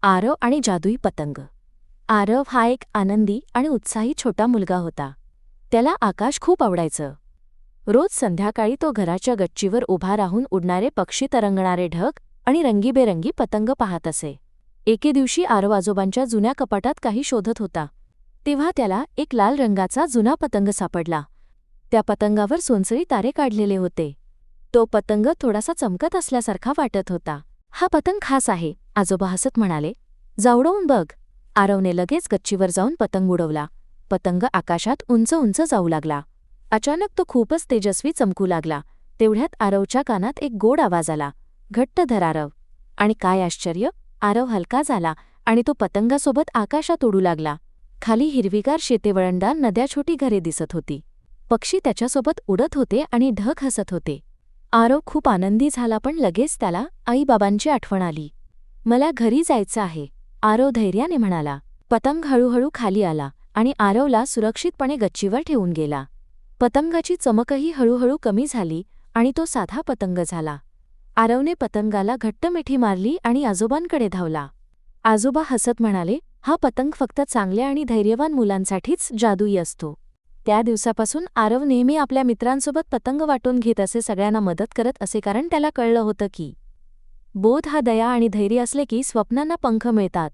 आरव आणि जादुई पतंग. आरव हा एक आनंदी आणि उत्साही छोटा मुलगा होता. त्याला आकाश खूप आवडायचं. रोज संध्याकाळी तो घराच्या गच्चीवर उभा राहून उडणारे पक्षी, तरंगणारे ढग आणि रंगीबेरंगी पतंग पाहत असे. एके दिवशी आरव आजोबांच्या जुन्या कपाटात काही शोधत होता. तेव्हा त्याला एक लाल रंगाचा जुना पतंग सापडला. त्या पतंगावर सोनसळी तारे काढलेले होते. तो पतंग थोडासा चमकत असल्यासारखा वाटत होता. हा पतंग खास आहे, आजोबा हसत म्हणाले. जा उडवून बघ. आरवने लगेच गच्चीवर जाऊन पतंग उडवला. पतंग आकाशात उंच उंच जाऊ लागला. अचानक तो खूपच तेजस्वी चमकू लागला. तेवढ्यात आरवच्या कानात एक गोड आवाज आला, घट्ट धर आरव. आणि काय आश्चर्य, आरव हलका झाला आणि तो पतंगासोबत आकाशात उडू लागला. खाली हिरवीगार शेते, वळणदार नद्या, छोटी घरे दिसत होती. पक्षी त्याच्यासोबत उडत होते आणि ढग हसत होते. आरव खूप आनंदी झाला, पण लगेच त्याला आईबाबांची आठवण आली. मला घरी जायचं आहे, आरव धैर्याने म्हणाला. पतंग हळूहळू खाली आला आणि आरवला सुरक्षितपणे गच्चीवर ठेवून गेला. पतंगाची चमकही हळूहळू कमी झाली आणि तो साधा पतंग झाला. आरवने पतंगाला घट्ट मिठी मारली आणि आजोबांकडे धावला. आजोबा हसत म्हणाले, हा पतंग फक्त चांगल्या आणि धैर्यवान मुलांसाठीच जादुई असतो. त्या दिवसापासून आरव नेहमी आपल्या मित्रांसोबत पतंग वाटून घेत असे, सगळ्यांना मदत करत असे, कारण त्याला कळलं होतं की बोध हा दया आणि धैर्य असले की स्वप्नांना पंख मिळतात.